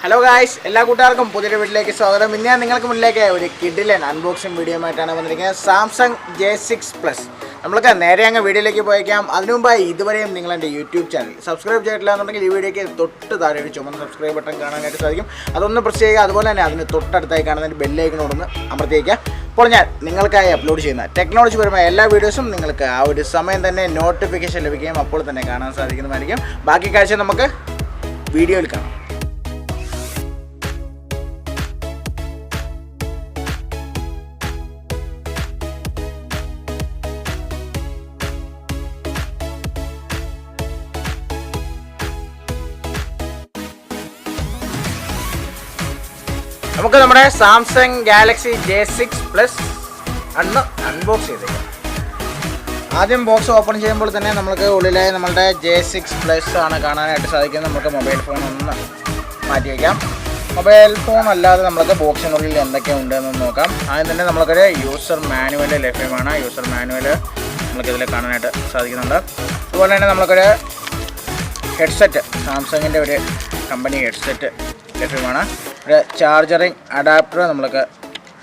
Hello guys, എല്ലാ കൂട്ടുകാർക്കും പുതിയൊരു വീഡിയോയിലേക്ക് സ്വാഗതം. ഇന്ന് ഞാൻ നിങ്ങൾക്ക് മുന്നിലേക്ക് ഒരു കിഡിലൻ അൺബോക്സിംഗ് വീഡിയോ ആയിട്ടാണ് വന്നിരിക്കുന്നത്. Samsung J6 Plus. നമ്മൾക്ക് നേരെ അങ്ങ് വീഡിയോയിലേക്ക് പോയേക്കാം. അതിനു മുമ്പായി ഇതുവരെയും നിങ്ങൾ എൻ്റെ യൂട്യൂബ് ചാനൽ സബ്സ്ക്രൈബ് ചെയ്തിട്ടില്ല എന്നുണ്ടെങ്കിൽ ഈ വീഡിയോയ്ക്ക് തൊട്ട് താഴെ ഒരു ചുമന്ന സബ്സ്ക്രൈബ് ബട്ടൺ കാണാനായിട്ട് സാധിക്കും. അതൊന്ന് പ്രസ് ചെയ്യുക. അതുപോലെ തന്നെ അതിന് തൊട്ടടുത്തായി കാണുന്ന ബെല്ലൈക്കണോടൊന്ന് അമർത്തിയേക്കുക. അപ്പോൾ ഞാൻ നിങ്ങൾക്കായി അപ്ലോഡ് ചെയ്യുന്ന ടെക്നോളജി പരമായ എല്ലാ വീഡിയോസും നിങ്ങൾക്ക് ആ ഒരു സമയം തന്നെ നോട്ടിഫിക്കേഷൻ ലഭിക്കുകയും അപ്പോൾ തന്നെ കാണാൻ സാധിക്കുന്നതായിരിക്കും. ബാക്കി കാഴ്ച നമുക്ക് വീഡിയോയിൽ കാണാം. നമുക്ക് നമ്മുടെ Samsung Galaxy J6 Plus unbox ചെയ്തേക്കാം. ആദ്യം ബോക്സ് ഓപ്പൺ ചെയ്യുമ്പോൾ തന്നെ നമുക്ക് ഉള്ളിലായി നമ്മളുടെ J6 Plus ആണ് കാണാനായിട്ട് സാധിക്കുന്നത്. നമുക്ക് മൊബൈൽ ഫോൺ ഒന്ന് മാറ്റി വയ്ക്കാം. മൊബൈൽ ഫോൺ അല്ലാതെ നമുക്ക് ബോക്സിനുള്ളിൽ എന്തൊക്കെയുണ്ടെന്ന് നോക്കാം. ആദ്യം തന്നെ നമുക്കൊരു യൂസർ മാനുവൽ ലഭ്യമാണ്. യൂസർ മാനുവൽ നമുക്കിതിൽ കാണാനായിട്ട് സാധിക്കുന്നുണ്ട്. അതുപോലെ തന്നെ നമുക്കൊരു ഹെഡ്സെറ്റ്, സാംസങ്ങിൻ്റെ ഒരു കമ്പനി ഹെഡ്സെറ്റ് ലഭ്യമാണ്. ഒരു ചാർജറിങ് അഡാപ്റ്റർ നമുക്ക്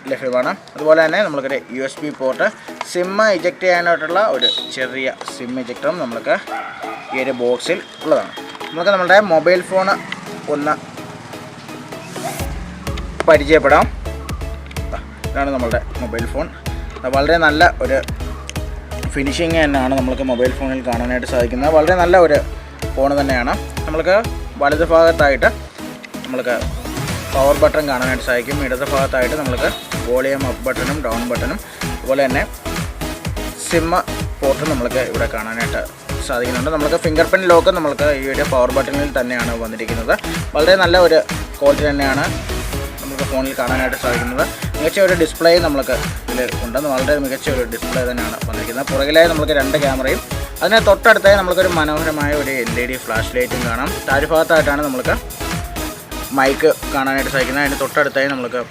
ലഭ്യമാണ്. അതുപോലെ തന്നെ നമുക്കൊരു USB പോർട്ട്, സിം ഇജക്റ്റ് ചെയ്യാനായിട്ടുള്ള ഒരു ചെറിയ സിം ഇജക്ടറും നമുക്ക് ഈ ഒരു ബോക്സിൽ ഉള്ളതാണ്. നമുക്ക് നമ്മുടെ മൊബൈൽ ഫോൺ ഒന്ന് പരിചയപ്പെടാം. ഇതാണ് നമ്മളുടെ മൊബൈൽ ഫോൺ. വളരെ നല്ല ഒരു ഫിനിഷിങ് തന്നെയാണ് നമുക്ക് മൊബൈൽ ഫോണിൽ കാണാനായിട്ട് സാധിക്കുന്നത്. വളരെ നല്ല ഒരു ഫോൺ തന്നെയാണ്. നമുക്ക് വലത് ഭാഗത്തായിട്ട് നമുക്ക് പവർ ബട്ടൺ കാണാനായിട്ട് സാധിക്കും. ഇടത് ഭാഗത്തായിട്ട് നമുക്ക് വോളിയം അപ്പ് ബട്ടണും ഡൗൺ ബട്ടണും അതുപോലെ തന്നെ സിം പോർട്ടും നമുക്ക് ഇവിടെ കാണാനായിട്ട് സാധിക്കുന്നുണ്ട്. നമുക്ക് ഫിംഗർ പ്രിൻറ്റ് ലോക്ക് നമുക്ക് ഈ ഒരു പവർ ബട്ടണിൽ തന്നെയാണ് വന്നിരിക്കുന്നത്. വളരെ നല്ല ഒരു ക്വാളിറ്റി തന്നെയാണ് നമുക്ക് ഫോണിൽ കാണാനായിട്ട് സാധിക്കുന്നത്. മികച്ച ഒരു ഡിസ്പ്ലേ നമുക്ക് ഇതിൽ ഉണ്ടെന്ന്, വളരെ മികച്ച ഒരു ഡിസ്പ്ലേ തന്നെയാണ് വന്നിരിക്കുന്നത്. പുറകിലായി നമുക്ക് 2 ക്യാമറയും അതിന് തൊട്ടടുത്തായി നമുക്കൊരു മനോഹരമായ ഒരു LED ഫ്ലാഷ് ലൈറ്റും കാണാം. താഴ്ഭാഗത്തായിട്ടാണ് നമുക്ക് മൈക്ക് കാണാനായിട്ട് സാധിക്കുന്നത്. അതിന് തൊട്ടടുത്തായി നമുക്ക്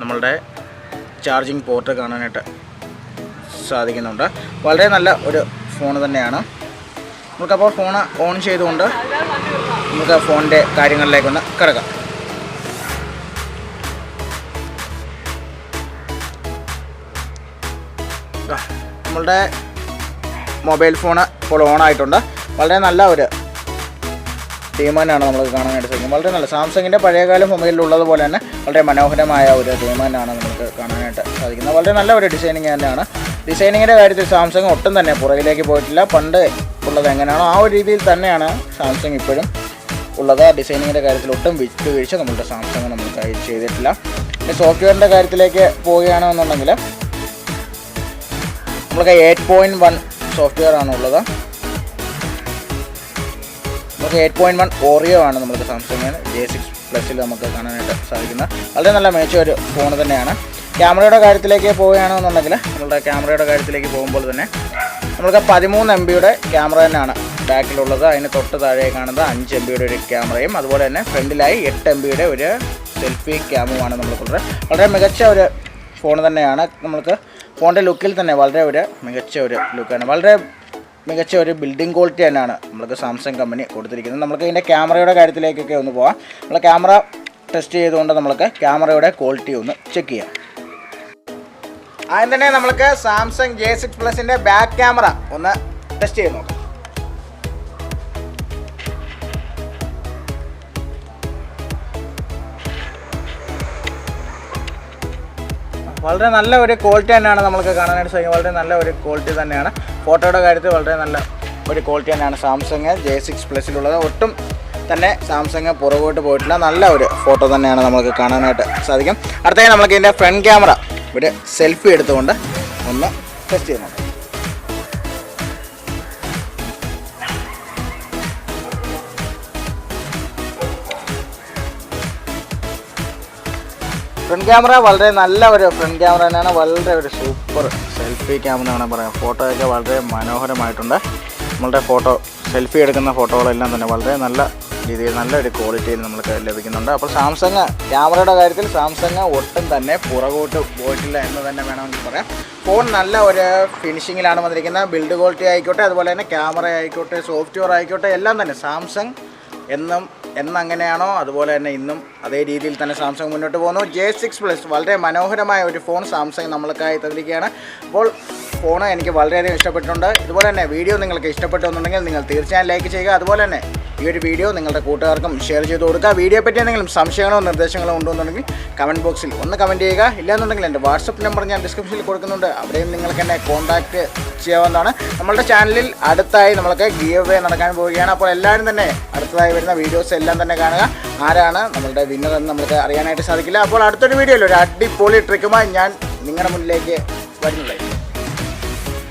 നമ്മളുടെ ചാർജിങ് പോർട്ട് കാണാനായിട്ട് സാധിക്കുന്നുണ്ട്. വളരെ നല്ല ഒരു ഫോൺ തന്നെയാണ്. നമുക്കപ്പോൾ ഫോൺ ഓൺ ചെയ്തുകൊണ്ട് നമുക്ക് ഫോണിൻ്റെ കാര്യങ്ങളിലേക്കൊന്ന് കിടക്കാം. നമ്മളുടെ മൊബൈൽ ഫോൺ ഇപ്പോൾ ഓണായിട്ടുണ്ട്. വളരെ നല്ല ഒരു തീമാനാണ് നമുക്ക് കാണാനായിട്ട് സാധിക്കും. വളരെ നല്ല സാംസങ്ങിൻ്റെ പഴയകാല മൊബൈലിലുള്ളതുപോലെ തന്നെ വളരെ മനോഹരമായ ഒരു തീമാനാണ് നമുക്ക് കാണാനായിട്ട് സാധിക്കുന്നത്. വളരെ നല്ല ഒരു ഡിസൈനിങ് തന്നെയാണ്. ഡിസൈനിങ്ങിൻ്റെ കാര്യത്തിൽ സാംസങ് ഒട്ടും തന്നെ പുറകിലേക്ക് പോയിട്ടില്ല. പണ്ട് ഉള്ളത് എങ്ങനെയാണോ ആ ഒരു രീതിയിൽ തന്നെയാണ് സാംസങ് ഇപ്പോഴും ഉള്ളത്. ഡിസൈനിങ്ങിൻ്റെ കാര്യത്തിൽ ഒട്ടും വിട്ടുവീഴ്ച നമ്മളുടെ സാംസങ് നമുക്ക് ചെയ്തിട്ടില്ല. പിന്നെ സോഫ്റ്റ്വെയറിൻ്റെ കാര്യത്തിലേക്ക് പോവുകയാണെന്നുണ്ടെങ്കിൽ നമുക്ക് 8.1 സോഫ്റ്റ്വെയർ ആണ് ഉള്ളത്. നമുക്ക് 8.1 ഓറിയോ ആണ് നമുക്ക് സാംസങ് J6 Plusൽ നമുക്ക് കാണാനായിട്ട് സാധിക്കുന്നത്. വളരെ നല്ല മികച്ച ഒരു ഫോൺ തന്നെയാണ്. ക്യാമറയുടെ കാര്യത്തിലേക്ക് പോവുകയാണെന്നുണ്ടെങ്കിൽ നമ്മളുടെ ക്യാമറയുടെ കാര്യത്തിലേക്ക് പോകുമ്പോൾ തന്നെ നമുക്ക് 13 MB ക്യാമറ തന്നെയാണ് ബാക്കിലുള്ളത്. അതിന് തൊട്ട് താഴെ കാണുന്നത് 5 MB ഒരു ക്യാമറയും അതുപോലെ തന്നെ ഫ്രണ്ടിലായി 8 MB ഒരു സെൽഫി ക്യാമുമാണ് നമുക്കുള്ളത്. വളരെ മികച്ച ഒരു ഫോൺ തന്നെയാണ്. നമുക്ക് ഫോണിൻ്റെ ലുക്കിൽ തന്നെ വളരെ ഒരു മികച്ച ഒരു ലുക്കാണ്. വളരെ മികച്ച ഒരു ബിൽഡിംഗ് ക്വാളിറ്റി തന്നെയാണ് നമുക്ക് സാംസങ് കമ്പനി കൊടുത്തിരിക്കുന്നത്. നമുക്ക് ഇതിൻ്റെ ക്യാമറയുടെ കാര്യത്തിലേക്കൊക്കെ ഒന്ന് പോകാം. നമ്മൾ ക്യാമറ ടെസ്റ്റ് ചെയ്തുകൊണ്ട് നമുക്ക് ക്യാമറയുടെ ക്വാളിറ്റി ഒന്ന് ചെക്ക് ചെയ്യാം. ആദ്യം തന്നെ നമുക്ക് സാംസങ് J6 Plusൻ്റെ ബാക്ക് ക്യാമറ ഒന്ന് ടെസ്റ്റ് ചെയ്ത് നോക്കാം. വളരെ നല്ല ഒരു ക്വാളിറ്റി തന്നെയാണ് നമുക്ക് കാണാനായിട്ട് സാധിക്കും. വളരെ നല്ല ഒരു ക്വാളിറ്റി തന്നെയാണ്. ഫോട്ടോയുടെ കാര്യത്തിൽ വളരെ നല്ല ഒരു ക്വാളിറ്റി തന്നെയാണ് സാംസങ് J6 Plusലുള്ളത്. ഒട്ടും തന്നെ സാംസങ് പുറകോട്ട് പോയിട്ടില്ല. നല്ല ഒരു ഫോട്ടോ തന്നെയാണ് നമുക്ക് കാണാനായിട്ട് സാധിക്കും. അടുത്തായി നമുക്ക് ഇതിൻ്റെ ഫ്രണ്ട് ക്യാമറ ഒരു സെൽഫി എടുത്തുകൊണ്ട് ഒന്ന് ടെസ്റ്റ് ചെയ്യുന്നുണ്ട്. ഫ്രണ്ട് ക്യാമറ വളരെ നല്ല ഒരു ഫ്രണ്ട് ക്യാമറ തന്നെയാണ്. വളരെ ഒരു സൂപ്പർ സെൽഫി ക്യാമറ ആണ് പറയാം. ഫോട്ടോയൊക്കെ വളരെ മനോഹരമായിട്ടുണ്ട്. നമ്മളുടെ സെൽഫി എടുക്കുന്ന ഫോട്ടോകളെല്ലാം തന്നെ വളരെ നല്ല രീതിയിൽ നല്ലൊരു ക്വാളിറ്റിയിൽ നമുക്ക് ലഭിക്കുന്നുണ്ട്. അപ്പോൾ സാംസങ് ക്യാമറയുടെ കാര്യത്തിൽ സാംസങ് ഒട്ടും തന്നെ പുറകോട്ട് പോയിട്ടില്ല എന്ന് തന്നെ വേണമെങ്കിൽ പറയാം. ഫോൺ നല്ല ഒരു ഫിനിഷിങ്ങിലാണ് വന്നിരിക്കുന്നത്. ബിൽഡ് ക്വാളിറ്റി ആയിക്കോട്ടെ, അതുപോലെ തന്നെ ക്യാമറ ആയിക്കോട്ടെ, സോഫ്റ്റ്വെയർ ആയിക്കോട്ടെ, എല്ലാം തന്നെ സാംസങ് എന്നും എന്നങ്ങനെയാണോ അതുപോലെ തന്നെ ഇന്നും അതേ രീതിയിൽ തന്നെ സാംസങ് മുന്നോട്ട് പോകുന്നു. J6 വളരെ മനോഹരമായ ഒരു ഫോൺ സാംസങ് നമ്മൾക്കായി തന്നിരിക്കുകയാണ്. അപ്പോൾ ഫോൺ എനിക്ക് വളരെയധികം ഇഷ്ടപ്പെട്ടിട്ടുണ്ട്. ഇതുപോലെ തന്നെ വീഡിയോ നിങ്ങൾക്ക് ഇഷ്ടപ്പെട്ടുണ്ടെങ്കിൽ നിങ്ങൾ തീർച്ചയായും ലൈക്ക് ചെയ്യുക. അതുപോലെ തന്നെ ഈ ഒരു വീഡിയോ നിങ്ങളുടെ കൂട്ടുകാർക്കും ഷെയർ ചെയ്ത് കൊടുക്കുക. വീഡിയോ പറ്റി എന്തെങ്കിലും സംശയങ്ങളോ നിർദ്ദേശങ്ങളോ ഉണ്ടെന്നുണ്ടെങ്കിൽ കമൻറ്റ് ബോക്സിൽ ഒന്ന് കമൻറ്റ് ചെയ്യുക. ഇല്ലാന്നുണ്ടെങ്കിൽ എൻ്റെ വാട്സപ്പ് നമ്പർ ഞാൻ ഡിസ്ക്രിപ്ഷനിൽ കൊടുക്കുന്നുണ്ട്. അവിടെയും നിങ്ങൾക്ക് എന്നെ കോൺടാക്റ്റ് ചെയ്യാവുന്നതാണ്. നമ്മളുടെ ചാനലിൽ അടുത്തായി നമ്മൾക്ക് ഗീവ് അവേ നടക്കാൻ പോവുകയാണ്. അപ്പോൾ എല്ലാവരും തന്നെ അടുത്തതായി വരുന്ന വീഡിയോസ് എല്ലാം തന്നെ കാണുക. ആരാണ് നമ്മളുടെ വിന്നർ എന്ന് നമുക്ക് അറിയാനായിട്ട് സാധിക്കില്ല. അപ്പോൾ അടുത്തൊരു വീഡിയോയിൽ ഒരു അടിപൊളി ട്രിക്കുമായി ഞാൻ നിങ്ങളുടെ മുന്നിലേക്ക് വരുന്നുള്ളൂ.